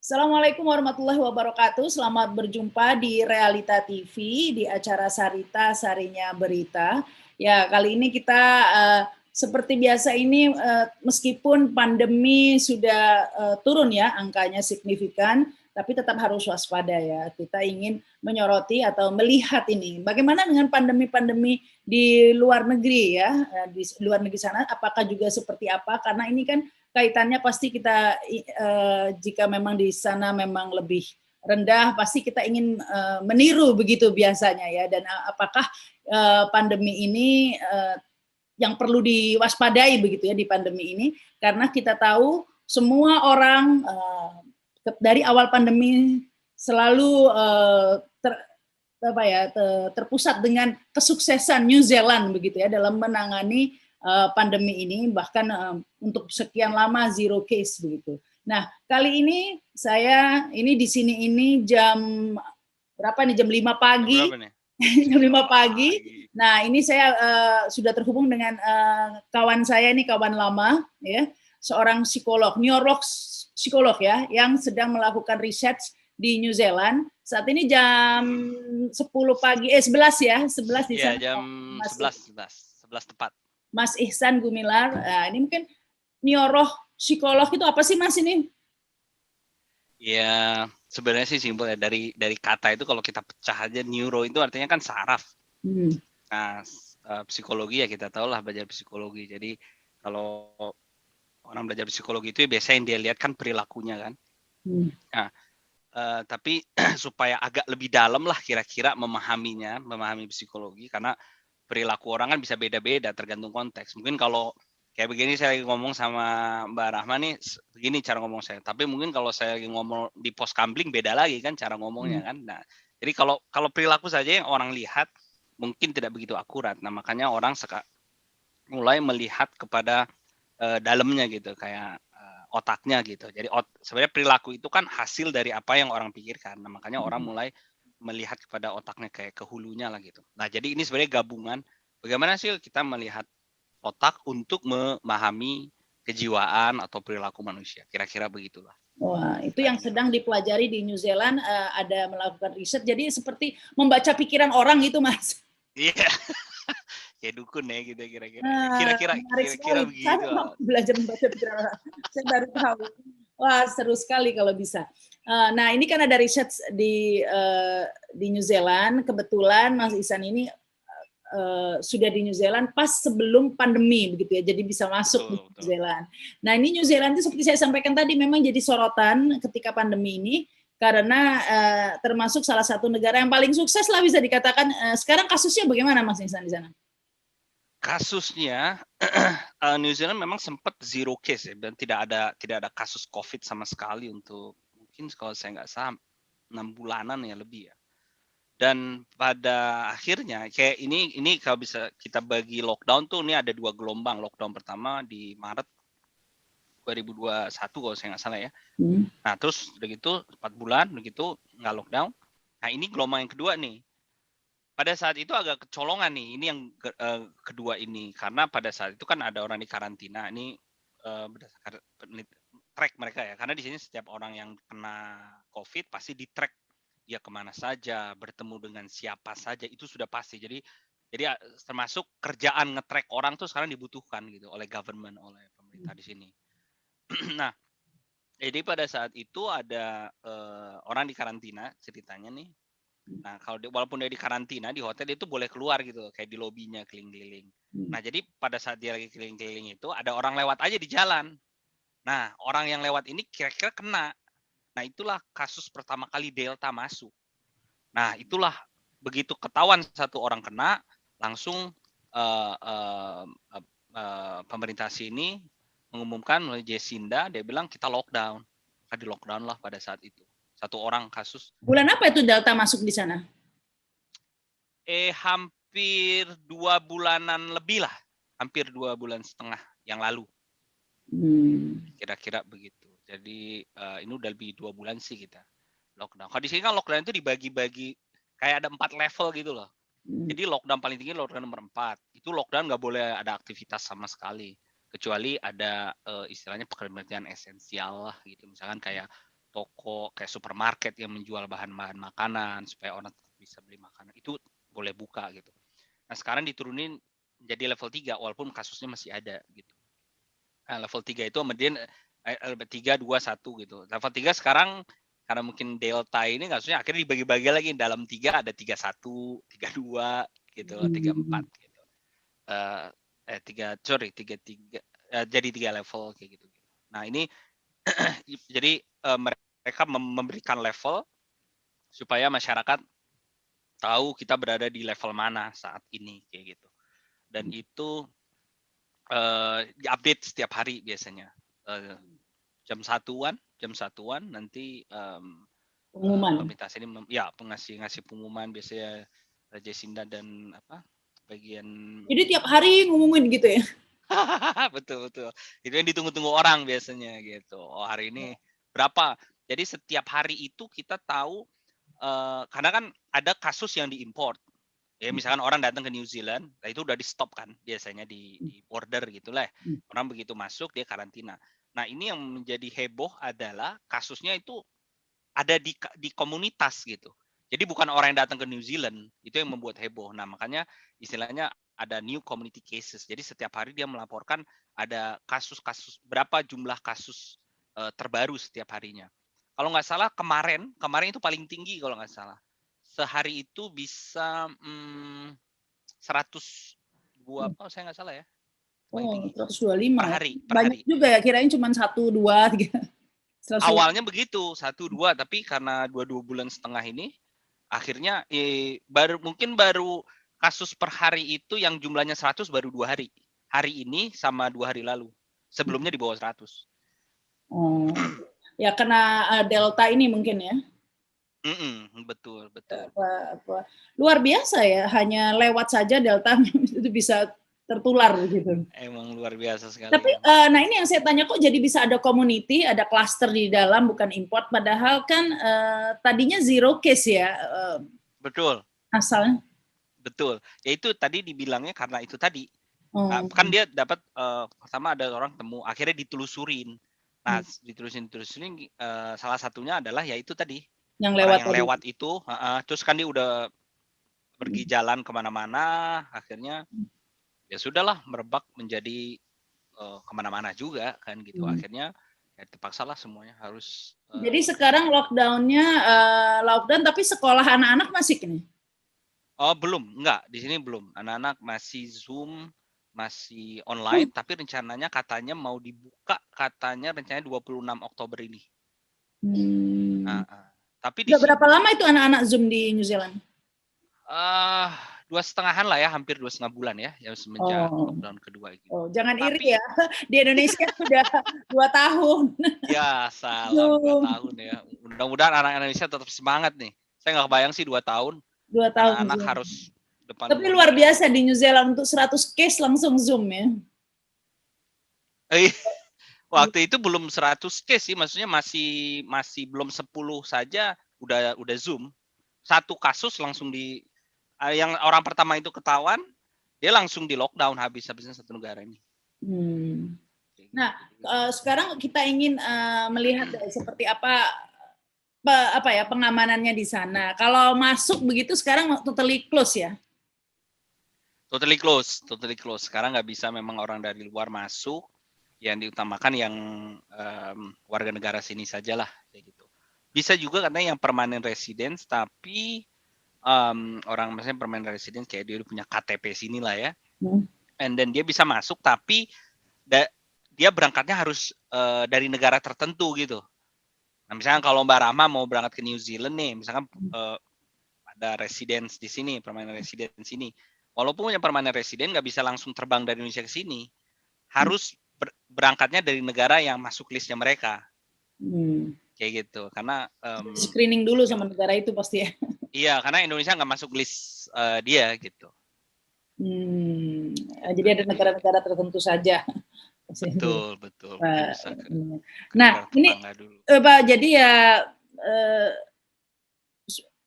Assalamualaikum warahmatullahi wabarakatuh. Selamat berjumpa di Realita TV di acara Sarita Sarinya Berita. Ya, kali ini kita seperti biasa ini meskipun pandemi sudah turun ya angkanya signifikan, tapi tetap harus waspada ya. Kita ingin menyoroti atau melihat ini bagaimana dengan pandemi-pandemi di luar negeri ya, di luar negeri sana apakah juga seperti apa, karena ini kan kaitannya pasti kita jika memang di sana memang lebih rendah pasti kita ingin meniru begitu biasanya ya, dan apakah pandemi ini yang perlu diwaspadai begitu ya di pandemi ini, karena kita tahu semua orang dari awal pandemi selalu terpusat dengan kesuksesan New Zealand begitu ya dalam menangani pandemi ini, bahkan untuk sekian lama zero case begitu. Nah, kali ini saya ini di sini ini jam berapa nih? Jam 5 pagi. Jam 5 pagi. Nah, ini saya sudah terhubung dengan kawan saya ini, kawan lama ya, seorang psikolog, neurolog psikolog ya, yang sedang melakukan riset di New Zealand. Saat ini jam 10 pagi, 11 ya, 11 di sana. Iya, jam 11 tepat. Mas Ihsan Gumilar, ini mungkin neurolog psikolog itu apa sih Mas ini? Ya, sebenarnya sih simpel ya, dari kata itu kalau kita pecah aja, neuro itu artinya kan saraf. Nah, psikologi ya kita tahu lah belajar psikologi. Jadi kalau orang belajar psikologi itu ya biasanya yang dia lihat kan perilakunya kan. Nah, tapi supaya agak lebih dalam lah kira-kira memahami psikologi, karena perilaku orang kan bisa beda-beda tergantung konteks. Mungkin kalau kayak begini saya lagi ngomong sama Mbak Rahma nih, begini cara ngomong saya. Tapi mungkin kalau saya lagi ngomong di pos kamling beda lagi kan cara ngomongnya kan. Nah, jadi kalau perilaku saja yang orang lihat mungkin tidak begitu akurat. Nah, makanya orang mulai melihat kepada dalamnya gitu, kayak otaknya gitu. Jadi sebenarnya perilaku itu kan hasil dari apa yang orang pikirkan. Nah, makanya orang mulai melihat kepada otaknya, kayak ke hulunya lah gitu. Nah, jadi ini sebenarnya gabungan bagaimana sih kita melihat otak untuk memahami kejiwaan atau perilaku manusia. Kira-kira begitulah. Wah, itu yang sedang dipelajari di New Zealand, ada melakukan riset. Jadi seperti membaca pikiran orang gitu, Mas. Iya. Kayak dukun ya gitu kira-kira. Kira-kira begitu. Saya mau belajar membaca pikiran orang. Saya baru tahu. Wah, seru sekali kalau bisa. Nah, ini kan ada riset di New Zealand. Kebetulan Mas Ihsan ini sudah di New Zealand pas sebelum pandemi begitu ya, jadi bisa masuk di New Zealand. Nah, ini New Zealand itu seperti saya sampaikan tadi memang jadi sorotan ketika pandemi ini, karena termasuk salah satu negara yang paling sukses lah bisa dikatakan. Sekarang kasusnya bagaimana Mas Ihsan di sana? Kasusnya New Zealand memang sempat zero case ya, dan tidak ada kasus COVID sama sekali untuk mungkin kalau saya nggak salah 6 bulanan ya lebih ya. Dan pada akhirnya kayak ini kalau bisa kita bagi lockdown tuh, ini ada 2 gelombang. Lockdown pertama di Maret 2021 kalau saya nggak salah ya. Nah, terus udah gitu 4 bulan begitu nggak lockdown. Nah, ini gelombang yang kedua nih. Pada saat itu agak kecolongan nih, ini yang kedua ini, karena pada saat itu kan ada orang di karantina. Ini berdasarkan track mereka ya, karena di sini setiap orang yang kena COVID pasti di track dia kemana saja, bertemu dengan siapa saja, itu sudah pasti. Jadi termasuk kerjaan nge-track orang tuh sekarang dibutuhkan gitu oleh government, oleh pemerintah di sini. Nah, jadi pada saat itu ada orang di karantina ceritanya nih. Nah, walaupun dia di karantina di hotel, dia itu boleh keluar gitu, kayak di lobinya keliling-keliling. Nah, jadi pada saat dia lagi keliling-keliling itu ada orang lewat aja di jalan. Nah, orang yang lewat ini kira-kira kena. Nah, itulah kasus pertama kali Delta masuk. Nah, itulah begitu ketahuan satu orang kena, langsung pemerintah sini mengumumkan melalui Jacinda, dia bilang kita lockdown. Di lockdown lah pada saat itu. Satu orang kasus. Bulan apa itu Delta masuk di sana? Hampir 2 bulanan lebih lah. Hampir 2 bulan setengah yang lalu. Kira-kira begitu. Jadi ini udah lebih 2 bulan sih kita lockdown. Kalau di sini kan lockdown itu dibagi-bagi kayak ada 4 level gitu loh. Jadi lockdown paling tinggi lockdown nomor 4. Itu lockdown nggak boleh ada aktivitas sama sekali. Kecuali ada istilahnya pekerjaan esensial lah gitu. Misalkan kayak toko kayak supermarket yang menjual bahan-bahan makanan supaya orang bisa beli makanan itu boleh buka gitu. Nah sekarang diturunin jadi level 3 walaupun kasusnya masih ada gitu. Nah, level 3 itu kemudian 3, 2, 1 gitu. Level 3 sekarang karena mungkin delta ini kasusnya akhirnya dibagi-bagi lagi dalam 3 ada 31, 32 gitu, 34 gitu. 3 jadi 3 level kayak gitu. Nah, ini jadi mereka memberikan level supaya masyarakat tahu kita berada di level mana saat ini kayak gitu. Dan itu diupdate setiap hari biasanya. Jam satuan nanti Pengumuman. pemerintah sini ya ngasih pengumuman biasanya Jacinda dan bagian. Jadi tiap hari ngumumin gitu ya? betul. Itu yang ditunggu-tunggu orang biasanya gitu. Oh hari ini berapa? Jadi setiap hari itu kita tahu karena kan ada kasus yang diimport. Ya misalkan orang datang ke New Zealand, nah itu udah di stop kan biasanya di border gitulah. Orang begitu masuk dia karantina. Nah ini yang menjadi heboh adalah kasusnya itu ada di komunitas gitu. Jadi bukan orang yang datang ke New Zealand itu yang membuat heboh. Nah makanya istilahnya ada new community cases. Jadi setiap hari dia melaporkan ada kasus-kasus berapa jumlah kasus terbaru setiap harinya. Kalau nggak salah kemarin itu paling tinggi kalau nggak salah. Sehari itu bisa 102 saya nggak salah ya. Oh, 125 per hari, ya. Banyak juga ya, kirain cuma 1, 2, 3. Awalnya begitu 1, 2 tapi karena 2 bulan setengah ini akhirnya baru kasus per hari itu yang jumlahnya 100 baru 2 hari. Hari ini sama 2 hari lalu. Sebelumnya di bawah 100. Oh. Ya kena delta ini mungkin ya. Betul. Luar biasa ya, hanya lewat saja delta itu bisa tertular gitu. Emang luar biasa sekali. Tapi nah ini yang saya tanya, kok jadi bisa ada community, ada cluster di dalam bukan import, padahal kan tadinya zero case ya. Betul. Asalnya. Betul. Ya itu tadi dibilangnya karena itu tadi. Kan dia dapat pertama ada orang temu, akhirnya ditelusurin. Nah, ditelusurin salah satunya adalah ya itu tadi. Yang lewat itu, terus kan dia udah pergi jalan kemana-mana, akhirnya ya sudahlah merebak menjadi kemana-mana juga kan gitu. Akhirnya ya terpaksalah semuanya harus. Jadi sekarang lockdown tapi sekolah anak-anak masih ini? Oh belum, enggak di sini belum. Anak-anak masih Zoom, masih online, tapi rencananya katanya mau dibuka rencananya 26 Oktober ini. Tapi berapa lama itu anak-anak Zoom di New Zealand? 2,5 lah ya, hampir 2,5 bulan ya, yang semenjak lockdown kedua gitu. Oh, jangan iri ya, di Indonesia sudah 2 tahun. Ya, salah 2 tahun ya. Mudah-mudahan anak Indonesia tetap semangat nih. Saya nggak kebayang sih 2 tahun. 2 tahun. Anak-anak harus depan. Tapi luar biasa di New Zealand untuk 100 case langsung Zoom ya. Waktu itu belum 100 case sih, maksudnya masih belum 10 saja udah Zoom. 1 kasus langsung yang orang pertama itu ketahuan, dia langsung di lockdown habisnya 1 negara ini. Nah, sekarang kita ingin melihat seperti apa ya pengamanannya di sana. Kalau masuk begitu sekarang totally close ya? Totally close. Sekarang nggak bisa memang orang dari luar masuk. Yang diutamakan yang warga negara sini sajalah kayak gitu. Bisa juga karena yang permanent residence, tapi orang misalnya permanent residence kayak dia punya KTP sini lah ya. And then dia bisa masuk, tapi dia berangkatnya harus dari negara tertentu gitu. Nah, misalnya kalau Mbak Rahma mau berangkat ke New Zealand nih, misalkan ada residence di sini, permanent residence sini. Walaupun punya permanent resident nggak bisa langsung terbang dari Indonesia ke sini. Harus berangkatnya dari negara yang masuk listnya mereka. Kayak gitu. Karena screening dulu sama negara itu pasti ya. Iya, karena Indonesia nggak masuk list dia gitu. Jadi ada negara-negara tertentu saja. Betul. Nah, ini Pak, jadi ya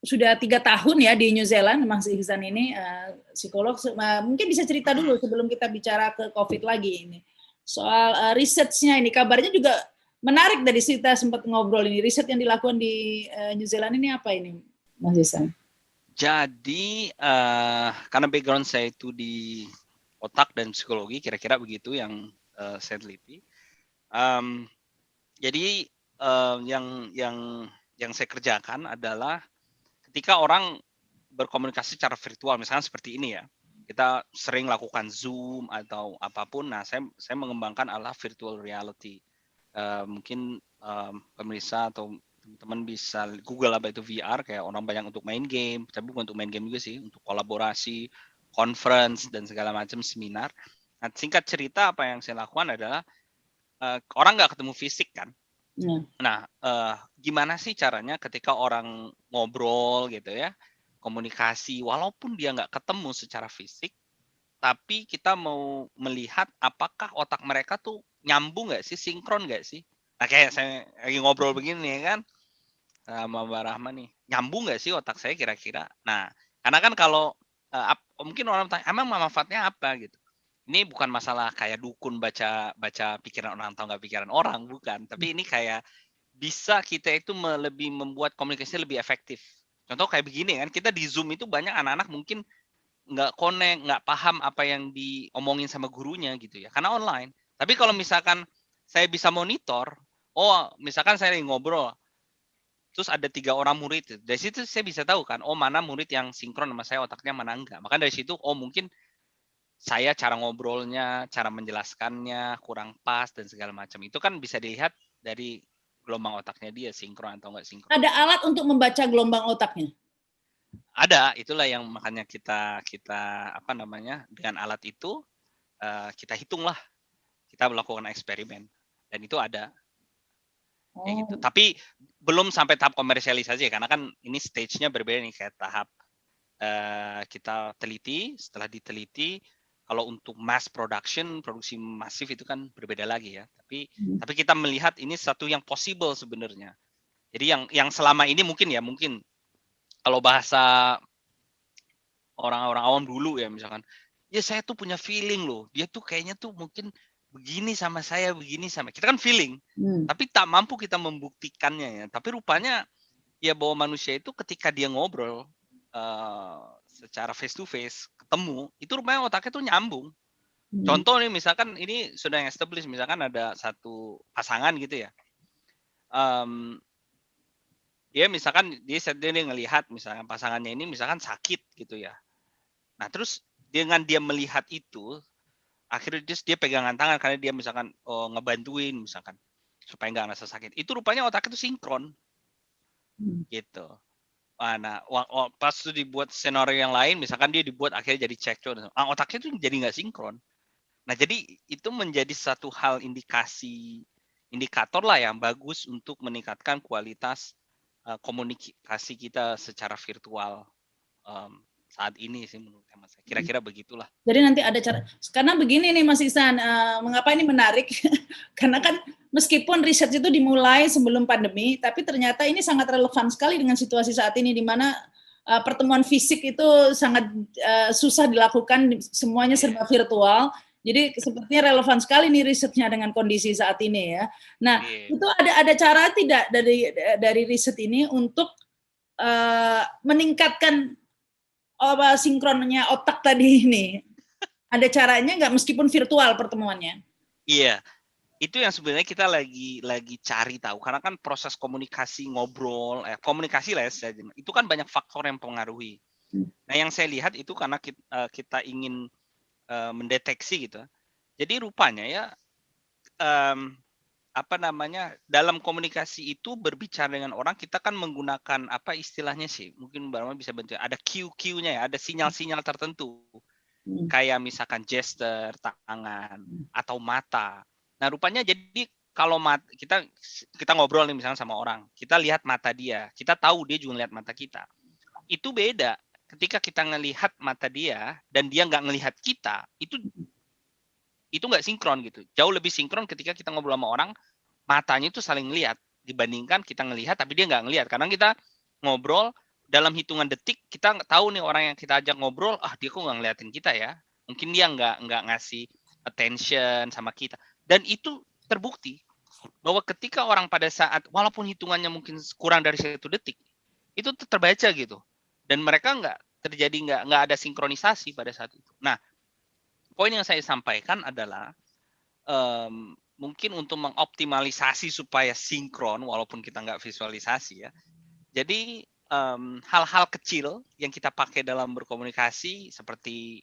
sudah 3 tahun ya di New Zealand, Mas Ihsan ini psikolog. Mungkin bisa cerita dulu sebelum kita bicara ke COVID lagi ini. Soal research-nya ini, kabarnya juga menarik dari kita sempat ngobrol ini. Riset yang dilakukan di New Zealand ini apa ini, Mas Ihsan? Jadi karena background saya itu di otak dan psikologi, kira-kira begitu yang saya teliti. Jadi yang saya kerjakan adalah ketika orang berkomunikasi secara virtual, misalnya seperti ini ya, kita sering lakukan Zoom atau apapun. Nah, saya mengembangkan ala virtual reality. Mungkin pemirsa atau teman-teman bisa Google apa itu VR, kayak orang banyak untuk main game, tapi bukan untuk main game juga sih, untuk kolaborasi, conference dan segala macam seminar. Nah, singkat cerita apa yang saya lakukan adalah orang nggak ketemu fisik kan. Nah, gimana sih caranya ketika orang ngobrol gitu ya, komunikasi, walaupun dia nggak ketemu secara fisik, tapi kita mau melihat apakah otak mereka tuh nyambung nggak sih, sinkron nggak sih? Nah, kayak saya lagi ngobrol begini ya kan, sama Mbak Rahma nih, nyambung nggak sih otak saya kira-kira? Nah, karena kan kalau mungkin orang tanya, emang manfaatnya apa gitu? Ini bukan masalah kayak dukun baca pikiran orang atau nggak pikiran orang, bukan. Tapi ini kayak bisa kita itu lebih membuat komunikasi lebih efektif. Contoh kayak begini kan, kita di Zoom itu banyak anak-anak mungkin nggak connect, nggak paham apa yang diomongin sama gurunya gitu ya, karena online. Tapi kalau misalkan saya bisa monitor, misalkan saya lagi ngobrol, terus ada 3 orang murid, dari situ saya bisa tahu kan, mana murid yang sinkron sama saya otaknya, mana enggak. Maka dari situ, mungkin saya cara ngobrolnya, cara menjelaskannya kurang pas dan segala macam. Itu kan bisa dilihat dari gelombang otaknya dia, sinkron atau enggak sinkron. Ada alat untuk membaca gelombang otaknya? Ada, itulah yang makanya kita apa namanya, dengan alat itu kita hitunglah, kita melakukan eksperimen dan itu ada. Kayak gitu. Tapi belum sampai tahap komersialisasi karena kan ini stage-nya berbeda nih, kayak tahap kita teliti, setelah diteliti kalau untuk mass production, produksi masif itu kan berbeda lagi ya. Tapi kita melihat ini satu yang possible sebenarnya. Jadi yang selama ini mungkin kalau bahasa orang-orang awam dulu ya, misalkan, ya saya tuh punya feeling loh, dia tuh kayaknya tuh mungkin begini sama saya, begini sama kita, kan feeling, tapi tak mampu kita membuktikannya ya. Tapi rupanya ya bahwa manusia itu ketika dia ngobrol secara face to face, ketemu, itu rupanya otaknya tuh nyambung. Contoh nih, misalkan ini sudah yang established, misalkan ada satu pasangan gitu ya, dia misalkan dia ngelihat misalkan pasangannya ini misalkan sakit gitu ya. Nah, terus dengan dia melihat itu, akhirnya dia pegangan tangan karena dia misalkan ngebantuin misalkan supaya nggak ngerasa sakit. Itu rupanya otaknya itu sinkron. Gitu. Nah, pas itu dibuat skenario yang lain, misalkan dia dibuat akhirnya jadi cekcok, otaknya itu jadi nggak sinkron. Nah, jadi itu menjadi satu hal indikator lah yang bagus untuk meningkatkan kualitas komunikasi kita secara virtual saat ini sih menurut saya. Kira-kira begitulah. Jadi nanti ada cara, karena begini nih Mas Ihsan, mengapa ini menarik? Karena kan meskipun riset itu dimulai sebelum pandemi, tapi ternyata ini sangat relevan sekali dengan situasi saat ini, di mana pertemuan fisik itu sangat susah dilakukan, semuanya serba virtual. Jadi sepertinya relevan sekali nih risetnya dengan kondisi saat ini ya. Nah, itu ada cara tidak dari riset ini untuk meningkatkan sinkronnya otak tadi ini? Ada caranya nggak meskipun virtual pertemuannya? Iya, itu yang sebenarnya kita lagi cari tahu, karena kan proses komunikasi ngobrol, komunikasi lah ya, itu kan banyak faktor yang mempengaruhi. Nah, yang saya lihat itu karena kita ingin mendeteksi gitu. Jadi rupanya ya dalam komunikasi itu berbicara dengan orang, kita kan menggunakan apa istilahnya sih, mungkin Mbak Rama bisa bantu, ada cue-nya ya, ada sinyal-sinyal tertentu, kayak misalkan gesture tangan atau mata. Nah, rupanya jadi kalau kita ngobrol nih misalnya sama orang, kita lihat mata dia, kita tahu dia juga lihat mata kita, itu beda ketika kita ngelihat mata dia dan dia nggak ngelihat kita, itu nggak sinkron gitu. Jauh lebih sinkron ketika kita ngobrol sama orang, matanya itu saling ngelihat dibandingkan kita ngelihat tapi dia nggak ngelihat. Karena kita ngobrol dalam hitungan detik, kita tahu nih orang yang kita ajak ngobrol, dia kok nggak ngeliatin kita ya. Mungkin dia nggak ngasih attention sama kita. Dan itu terbukti. bahwa ketika orang pada saat walaupun hitungannya mungkin kurang dari 1 detik, itu terbaca gitu. Dan mereka nggak ada sinkronisasi pada saat itu. Nah, poin yang saya sampaikan adalah mungkin untuk mengoptimalisasi supaya sinkron walaupun kita nggak visualisasi ya. Jadi hal-hal kecil yang kita pakai dalam berkomunikasi seperti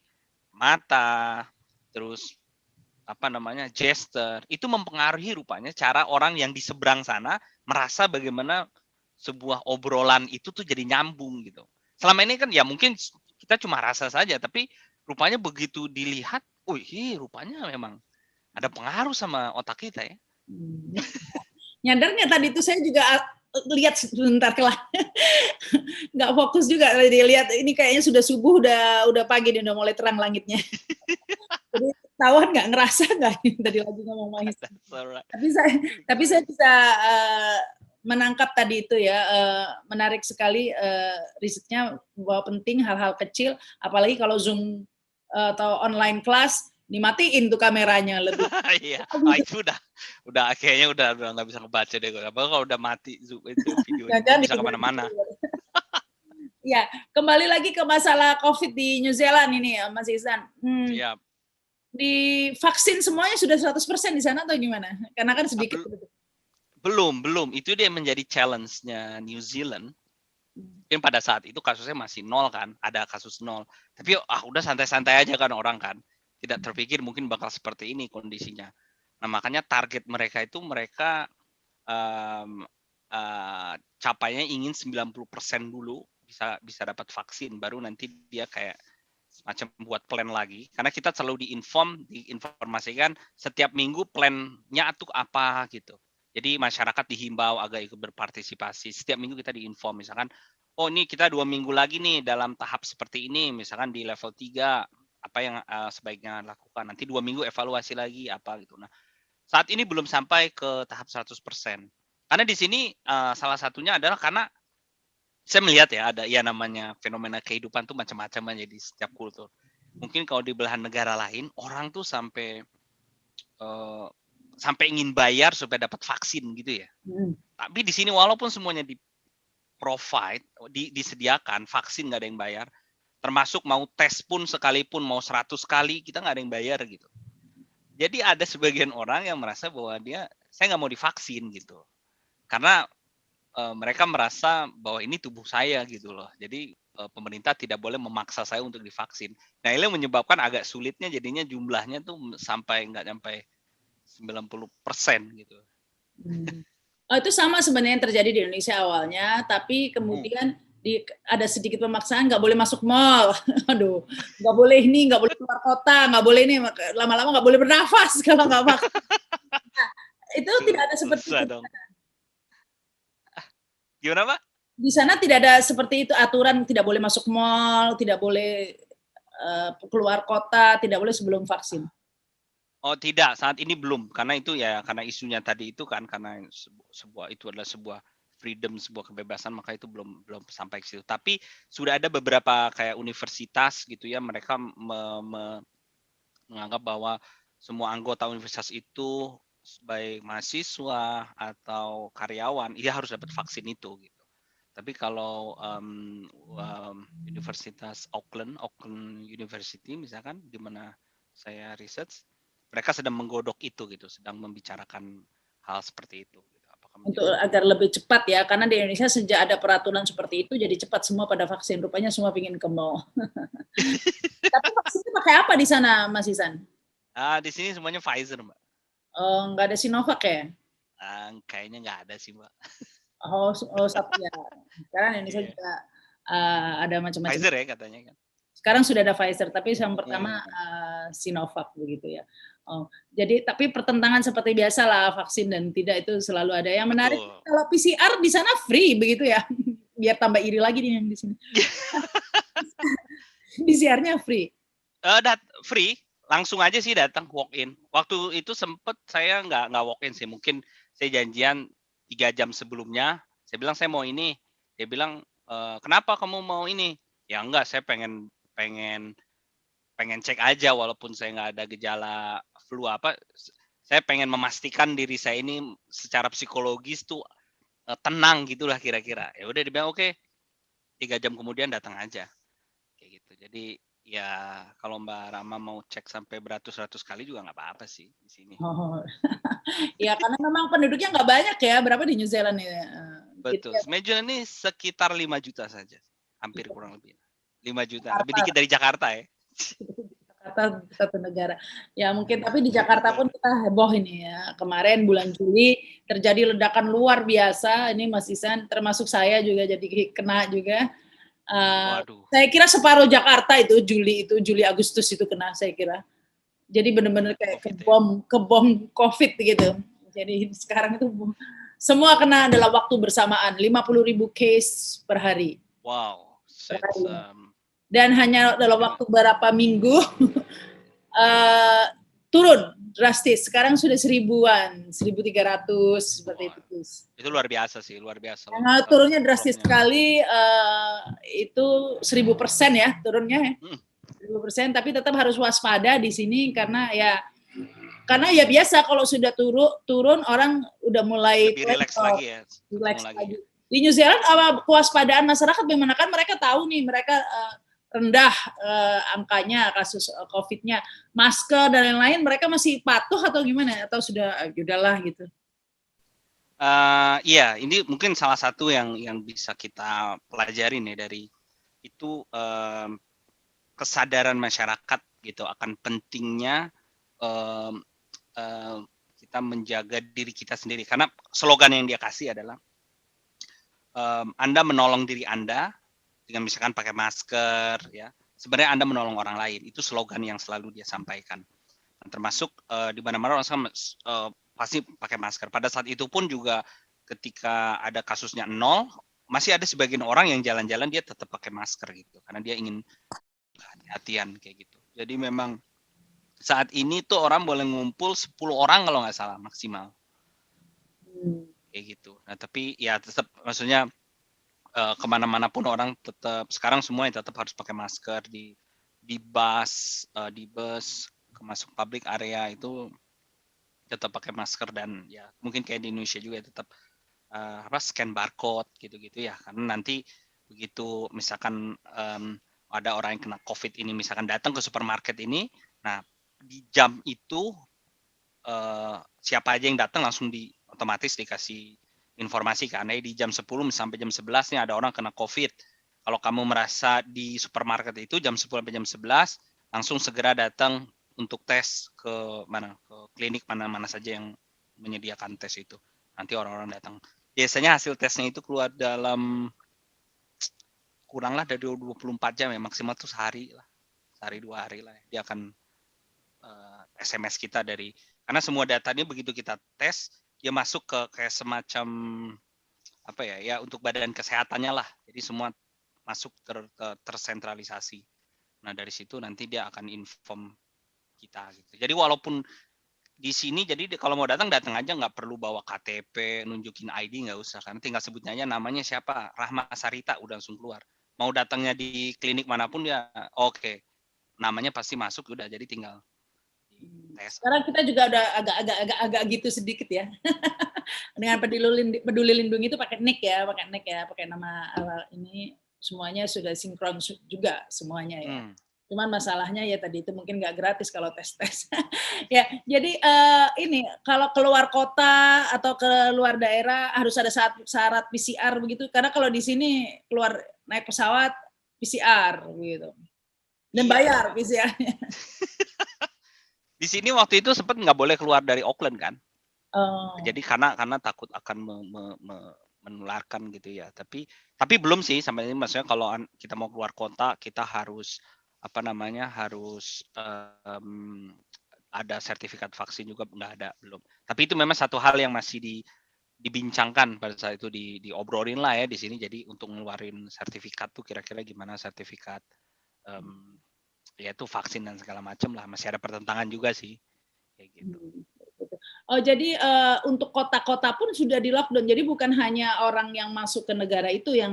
mata, terus gesture, itu mempengaruhi rupanya cara orang yang di seberang sana merasa bagaimana sebuah obrolan itu tuh jadi nyambung gitu. Selama ini kan ya mungkin kita cuma rasa saja, tapi rupanya begitu dilihat, rupanya memang ada pengaruh sama otak kita ya. Nyadarnya tadi itu saya juga lihat sebentar kelah, nggak fokus juga tadi lihat ini kayaknya sudah subuh, udah pagi nih, udah mulai terang langitnya. Jadi tawan nggak ngerasa nggak tadi lagi ngomong Mahis. Tapi saya bisa menangkap tadi itu ya, menarik sekali risetnya bahwa penting hal-hal kecil, apalagi kalau Zoom atau online class dimatiin tuh kameranya lebih. Iya, itu udah kayaknya udah nggak bisa ngebaca deh. Apalagi kalau udah mati Zoom itu videonya bisa kemana-mana. Ya, kembali lagi ke masalah COVID di New Zealand ini ya, Mas Ihsan. Siap. Di vaksin semuanya sudah 100% di sana atau gimana? Karena kan sedikit. Belum. Itu dia menjadi challenge-nya New Zealand. Mungkin pada saat itu kasusnya masih 0 kan, ada kasus 0. Tapi udah santai-santai aja kan orang kan. Tidak terpikir mungkin bakal seperti ini kondisinya. Nah, makanya target mereka itu capainya ingin 90% dulu bisa dapat vaksin, baru nanti dia kayak semacam buat plan lagi. Karena kita selalu diinformasikan setiap minggu plan-nya tuh apa gitu. Jadi masyarakat dihimbau agak ikut berpartisipasi. Setiap minggu kita diinform, misalkan, ini kita 2 minggu lagi nih dalam tahap seperti ini, misalkan di level 3, apa yang sebaiknya lakukan. Nanti 2 minggu evaluasi lagi, apa gitu. Nah, saat ini belum sampai ke tahap 100%. Karena di sini salah satunya adalah karena saya melihat ya, ada ya namanya fenomena kehidupan tuh macam-macam aja di setiap kultur. Mungkin kalau di belahan negara lain, orang tuh sampai ingin bayar supaya dapat vaksin gitu ya. Tapi di sini walaupun semuanya di-provide, disediakan, vaksin nggak ada yang bayar, termasuk mau tes pun sekalipun, mau 100 kali, kita nggak ada yang bayar gitu. Jadi ada sebagian orang yang merasa bahwa saya nggak mau divaksin gitu. Karena mereka merasa bahwa ini tubuh saya gitu loh. Jadi pemerintah tidak boleh memaksa saya untuk divaksin. Nah, ini menyebabkan agak sulitnya jadinya jumlahnya tuh nggak sampai 90% gitu. Itu sama sebenarnya yang terjadi di Indonesia awalnya, tapi kemudian ada sedikit pemaksaan, nggak boleh masuk mall, aduh, nggak boleh ini, nggak boleh keluar kota, nggak boleh ini, lama-lama nggak boleh bernafas kalau nggak vaksin. Nah, itu tidak ada seperti itu. Gimana, Pak? Di sana tidak ada seperti itu, aturan tidak boleh masuk mall, tidak boleh keluar kota, tidak boleh sebelum vaksin. Oh tidak, saat ini belum, karena itu ya karena isunya tadi itu kan, karena itu adalah sebuah freedom, sebuah kebebasan, maka itu belum sampai ke situ. Tapi sudah ada beberapa kayak universitas gitu ya, mereka menganggap bahwa semua anggota universitas itu baik mahasiswa atau karyawan, dia harus dapat vaksin itu gitu. Tapi kalau Universitas Auckland University misalkan, di mana saya research, mereka sedang menggodok itu gitu, sedang membicarakan hal seperti itu. Gitu. Untuk agar lebih cepat ya, karena di Indonesia sejak ada peraturan seperti itu, jadi cepat semua pada vaksin. Rupanya semua ingin ke mall. Tapi vaksinnya pakai apa di sana, Mas Ihsan? Di sini semuanya Pfizer, Mbak. Oh, nggak ada Sinovac ya? Kayaknya nggak ada sih, Mbak. Satu ya. Sekarang Indonesia juga ada macam-macam. Pfizer ya katanya kan. Sekarang sudah ada Pfizer, tapi yang pertama Sinovac begitu ya. Jadi tapi pertentangan seperti biasa lah, vaksin dan tidak itu selalu ada. Yang menarik kalau PCR di sana free begitu ya, biar tambah iri lagi nih yang di sini. PCR-nya free. Free, langsung aja sih datang walk in. Waktu itu sempet saya nggak walk in sih, mungkin saya janjian 3 jam sebelumnya. Saya bilang saya mau ini, dia bilang kenapa kamu mau ini? Ya enggak, saya pengen cek aja walaupun saya nggak ada gejala flu apa. saya pengen memastikan diri saya ini secara psikologis tuh tenang gitulah kira-kira. Ya udah dibilang oke, 3 jam kemudian datang aja. Kayak gitu. Jadi ya kalau Mbak Rama mau cek sampai beratus-ratus kali juga nggak apa-apa sih di sini. Oh. Ya karena memang penduduknya nggak banyak ya, berapa di New Zealand ya? Betul. Gitu ya. New Zealand ini sekitar 5 juta saja. Hampir kurang lebih. 5 juta. Lebih Jakarta, dikit dari Jakarta ya. Jakarta satu negara. Ya mungkin, tapi di Jakarta pun kita heboh ini ya. Kemarin bulan Juli terjadi ledakan luar biasa. Ini Mas Isan, termasuk saya juga jadi kena juga. Waduh. Saya kira separuh Jakarta itu Juli Agustus itu kena saya kira. Jadi benar-benar kayak kebom COVID gitu. Jadi sekarang itu semua kena dalam waktu bersamaan, 50.000 case per hari. Wow. Dan hanya dalam waktu beberapa minggu turun drastis. Sekarang sudah 1.000-an, 1.300 seperti itu. Itu luar biasa sih, luar biasa. Turunnya drastis sekali, itu 1.000% ya turunnya. 1.000%, tapi tetap harus waspada di sini karena ya biasa kalau sudah turun orang udah mulai lebih relax lagi ya. Relax lagi. Di New Zealand kewaspadaan masyarakat bagaimana, kan mereka tahu nih, mereka rendah angkanya kasus COVID-nya, masker dan lain-lain, mereka masih patuh atau gimana? Atau sudah udahlah gitu? Iya, ini mungkin salah satu yang bisa kita pelajari nih dari itu, kesadaran masyarakat gitu akan pentingnya kita menjaga diri kita sendiri, karena slogan yang dia kasih adalah Anda menolong diri Anda dengan misalkan pakai masker, ya sebenarnya Anda menolong orang lain. Itu slogan yang selalu dia sampaikan. Dan termasuk di mana-mana orang pasti pakai masker. Pada saat itu pun juga ketika ada kasusnya 0, masih ada sebagian orang yang jalan-jalan dia tetap pakai masker gitu, karena dia ingin hati-hatian kayak gitu. Jadi memang saat ini tuh orang boleh ngumpul 10 orang kalau nggak salah maksimal. Kayak gitu. Nah tapi ya tetap, maksudnya kemana-mana pun orang tetap sekarang semua yang tetap harus pakai masker di bus, masuk public area itu tetap pakai masker, dan ya mungkin kayak di Indonesia juga tetap scan barcode gitu-gitu ya, karena nanti begitu misalkan ada orang yang kena COVID ini misalkan datang ke supermarket ini, nah di jam itu siapa aja yang datang langsung otomatis dikasih informasi, karena di jam 10 sampai jam 11 nih ada orang kena COVID. Kalau kamu merasa di supermarket itu jam 10 sampai jam 11, langsung segera datang untuk tes ke klinik mana saja yang menyediakan tes itu. Nanti orang-orang datang. Biasanya hasil tesnya itu keluar dalam kuranglah dari 24 jam ya, maksimal tuh sehari 2 hari lah. Dia akan SMS kita karena semua datanya begitu kita tes, dia masuk ke kayak semacam untuk badan kesehatannya lah. Jadi semua masuk tersentralisasi. Nah dari situ nanti dia akan inform kita gitu. Jadi walaupun di sini, jadi kalau mau datang aja, nggak perlu bawa KTP, nunjukin ID, nggak usah, karena tinggal sebutnya aja namanya siapa, Rahma Sarita, udah langsung keluar. Mau datangnya di klinik manapun ya oke, namanya pasti masuk, udah, jadi tinggal tes. Sekarang kita juga udah agak gitu sedikit ya. Dengan peduli lindungi itu pakai NIK ya, pakai nama ini, semuanya sudah sinkron juga semuanya ya. Cuman masalahnya ya tadi itu mungkin nggak gratis kalau tes. Ya, jadi ini kalau keluar kota atau ke luar daerah harus ada syarat PCR begitu, karena kalau di sini keluar naik pesawat PCR gitu. Dan bayar PCR-nya. Di sini waktu itu sempat nggak boleh keluar dari Auckland kan. Jadi karena takut akan menularkan gitu ya. Tapi belum sih sampai ini, maksudnya kalau kita mau keluar kota kita harus harus ada sertifikat vaksin juga, nggak ada, belum. Tapi itu memang satu hal yang masih dibincangkan pada saat itu, diobrolin lah ya di sini. Jadi untuk ngeluarin sertifikat tuh kira-kira gimana, sertifikat yaitu vaksin dan segala macam lah, masih ada pertentangan juga sih kayak gitu. Oh jadi untuk kota-kota pun sudah di lockdown, jadi bukan hanya orang yang masuk ke negara itu yang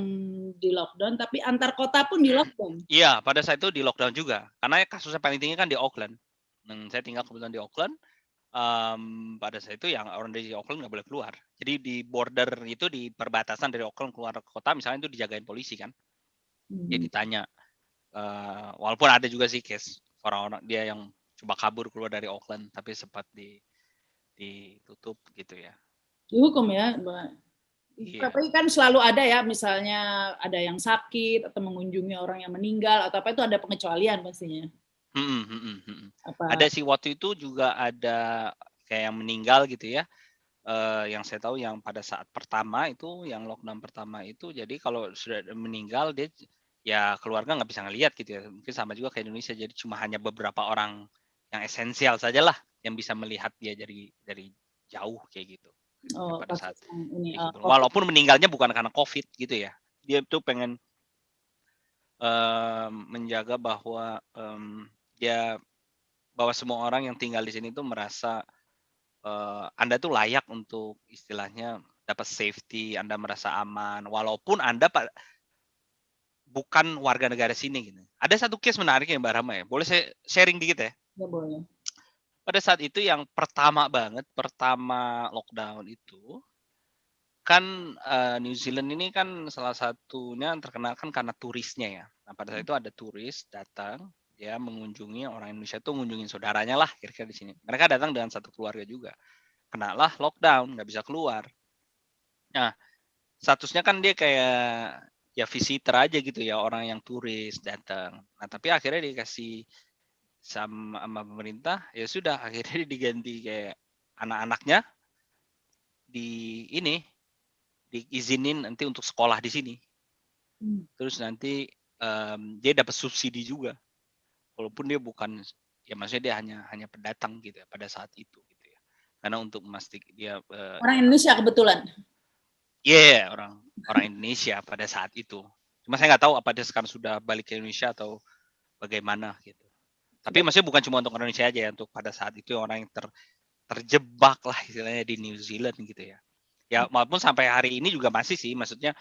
di lockdown, tapi antar kota pun di lockdown. Iya, pada saat itu di lockdown juga, karena kasusnya paling tinggi kan di Auckland. Saya tinggal kebetulan di Auckland, pada saat itu yang orang dari Auckland nggak boleh keluar. Jadi di border itu, di perbatasan dari Auckland keluar ke kota misalnya, itu dijagain polisi kan. Dia ditanya, walaupun ada juga sih case orang-orang dia yang coba kabur keluar dari Auckland tapi sempat ditutup gitu ya. Dihukum ya, Mbak. Iya. Tapi kan selalu ada ya, misalnya ada yang sakit atau mengunjungi orang yang meninggal atau apa, itu ada pengecualian pastinya. Ada sih waktu itu juga ada kayak yang meninggal gitu ya. Yang saya tahu yang pada saat pertama itu, yang lockdown pertama itu, jadi kalau sudah meninggal dia ya keluarga nggak bisa ngelihat gitu ya. Mungkin sama juga kayak Indonesia, jadi cuma hanya beberapa orang yang esensial sajalah yang bisa melihat dia dari jauh kayak gitu. Ya, pada saat ini, walaupun meninggalnya bukan karena COVID gitu ya, dia tuh pengen menjaga bahwa bahwa semua orang yang tinggal di sini tuh merasa Anda tuh layak untuk istilahnya dapat safety, Anda merasa aman, walaupun Anda bukan warga negara sini gitu. Ada satu case menarik ya Mbak Rama ya, boleh saya sharing dikit ya? Ya boleh. Pada saat itu yang pertama lockdown itu, kan New Zealand ini kan salah satunya terkenal kan karena turisnya ya. Nah pada saat itu ada turis datang, dia mengunjungi orang Indonesia tuh mengunjungi saudaranya lah kira-kira di sini. Mereka datang dengan satu keluarga juga. Kenalah lockdown, nggak bisa keluar. Nah, statusnya kan dia kayak ya visitor aja gitu ya, orang yang turis datang. Nah, tapi akhirnya dikasih sama pemerintah, ya sudah akhirnya diganti kayak anak-anaknya diizinin nanti untuk sekolah di sini. Terus nanti dia dapat subsidi juga. Walaupun dia bukan, ya maksudnya dia hanya pendatang gitu ya pada saat itu gitu ya. Karena untuk memastikan dia orang Indonesia kebetulan. Iya, orang Indonesia pada saat itu. Cuma saya nggak tahu apa dia sekarang sudah balik ke Indonesia atau bagaimana gitu. Tapi maksudnya bukan cuma untuk Indonesia aja ya, untuk pada saat itu orang yang terjebak lah istilahnya di New Zealand gitu ya. Ya maupun sampai hari ini juga masih sih, maksudnya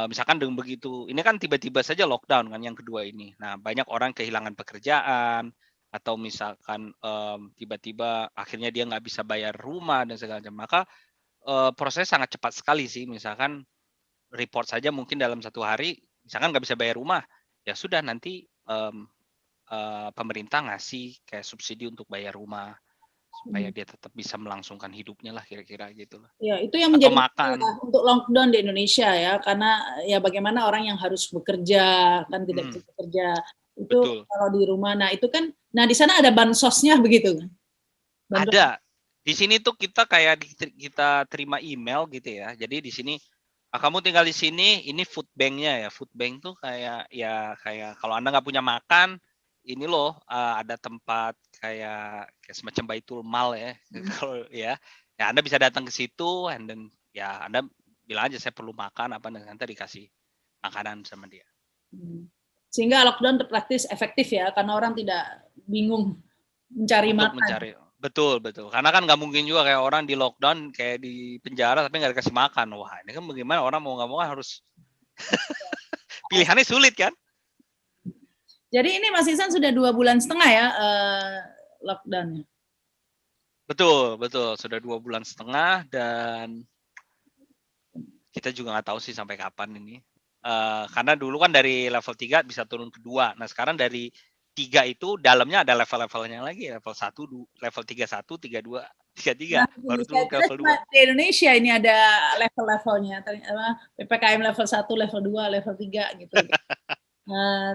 misalkan dengan begitu, ini kan tiba-tiba saja lockdown kan yang kedua ini. Nah banyak orang kehilangan pekerjaan, atau misalkan tiba-tiba akhirnya dia nggak bisa bayar rumah dan segala macam. Maka proses sangat cepat sekali sih. Misalkan report saja mungkin dalam satu hari, misalkan nggak bisa bayar rumah, ya sudah nanti pemerintah ngasih kayak subsidi untuk bayar rumah supaya dia tetap bisa melangsungkan hidupnya lah kira-kira gitu lah. Ya, itu yang menjadi masalah untuk lockdown di Indonesia ya, karena ya bagaimana orang yang harus bekerja kan tidak bisa bekerja itu. Betul. Kalau di rumah. Nah, itu kan di sana ada bansosnya begitu kan? Ada. Di sini tuh kita kayak kita terima email gitu ya. Jadi di sini kamu tinggal di sini, ini food bank-nya ya. Food bank tuh kayak kalau Anda nggak punya makan, ini loh ada tempat kayak semacam Baitul Mal ya. Kalau ya Anda bisa datang ke situ, and then ya Anda bilang aja saya perlu makan apa, dan nanti dikasih makanan sama dia. Sehingga lockdown praktis efektif ya, karena orang tidak bingung mencari makan. Betul. Karena kan nggak mungkin juga kayak orang di lockdown kayak di penjara tapi nggak dikasih makan. Wah, ini kan bagaimana, orang mau nggak mau harus pilihannya sulit kan? Jadi ini Mas Ihsan sudah 2,5 bulan ya lockdownnya. Betul. Sudah 2,5 bulan dan kita juga nggak tahu sih sampai kapan ini. Karena dulu kan dari level 3 bisa turun ke 2. Nah sekarang dari 3 itu dalamnya ada level-levelnya lagi, level 1, level 31, 32, 33, baru turun ke level 2. Di Indonesia ini ada level-levelnya, PPKM level 1, level 2, level 3 gitu.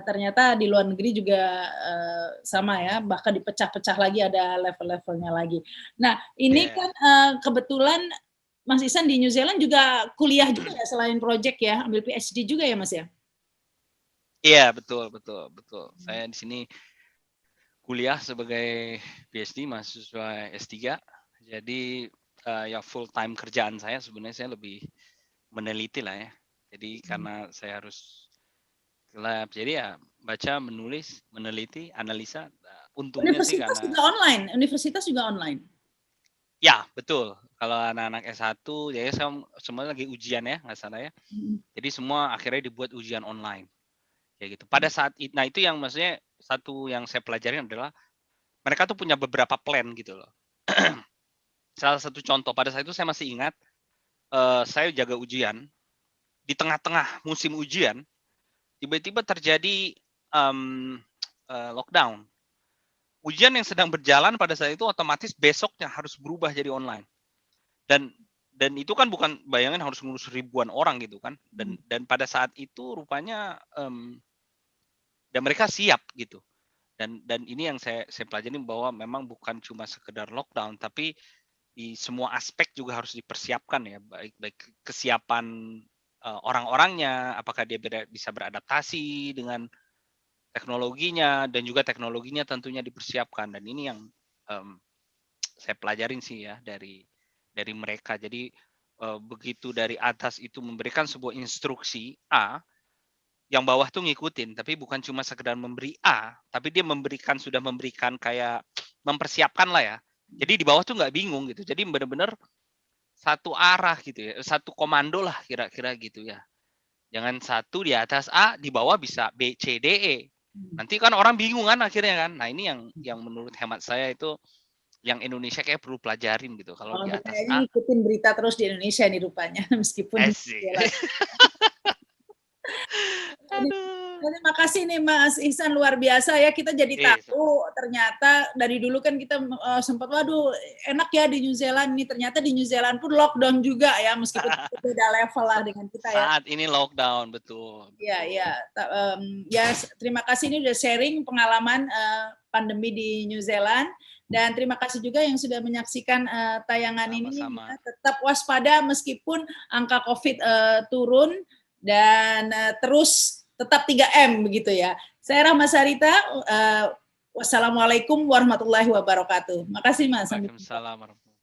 Ternyata di luar negeri juga sama ya, bahkan dipecah-pecah lagi, ada level-levelnya lagi. Nah ini kan kebetulan Mas Ihsan di New Zealand juga kuliah juga ya, selain project ya, ambil PhD juga ya Mas ya? Iya, betul. Saya di sini kuliah sebagai PhD, mahasiswa S3. Jadi ya full time kerjaan saya sebenarnya saya lebih meneliti lah ya. Jadi karena saya harus lab, jadi ya baca, menulis, meneliti, analisa. Untungnya sih karena Universitas juga online. Ya, betul. Kalau anak-anak S1, ya semua lagi ujian ya, nggak salah ya. Jadi semua akhirnya dibuat ujian online. Kayak gitu. Pada saat itu, nah itu yang maksudnya satu yang saya pelajarin adalah mereka tuh punya beberapa plan gitu loh. salah satu contoh pada saat itu saya masih ingat, saya jaga ujian, di tengah-tengah musim ujian, tiba-tiba terjadi lockdown. Ujian yang sedang berjalan pada saat itu otomatis besoknya harus berubah jadi online. Dan itu kan bukan, bayangin harus ngurus ribuan orang gitu kan. Dan pada saat itu rupanya dan mereka siap gitu. Dan ini yang saya pelajari bahwa memang bukan cuma sekedar lockdown, tapi di semua aspek juga harus dipersiapkan ya, baik kesiapan orang-orangnya, apakah dia bisa beradaptasi dengan teknologinya, dan juga teknologinya tentunya dipersiapkan. Dan ini yang saya pelajarin sih ya dari mereka. Jadi begitu dari atas itu memberikan sebuah instruksi A, yang bawah tuh ngikutin, tapi bukan cuma sekedar memberi A, tapi dia sudah memberikan kayak mempersiapkan lah ya. Jadi di bawah tuh nggak bingung gitu. Jadi benar-benar satu arah gitu ya, satu komando lah kira-kira gitu ya. Jangan satu di atas A, di bawah bisa B, C, D, E. Nanti kan orang bingung kan akhirnya kan. Nah ini yang menurut hemat saya itu yang Indonesia kayak perlu pelajarin gitu. Kalau di atas kayaknya A, ngikutin berita terus di Indonesia nih rupanya, meskipun terima kasih nih Mas Ihsan, luar biasa ya, kita jadi tahu ternyata dari dulu kan kita sempat waduh enak ya di New Zealand nih, ternyata di New Zealand pun lockdown juga ya, meskipun beda level lah dengan kita ya. Saat ini lockdown, betul. Ya, ya terima kasih ini udah sharing pengalaman pandemi di New Zealand. Dan terima kasih juga yang sudah menyaksikan tayangan ini. Ya, tetap waspada meskipun angka COVID turun, dan terus tetap 3M begitu ya. Saya Rahma Sarita, wassalamualaikum warahmatullahi wabarakatuh. Makasih Mas. Waalaikumsalam warahmatullahi wabarakatuh.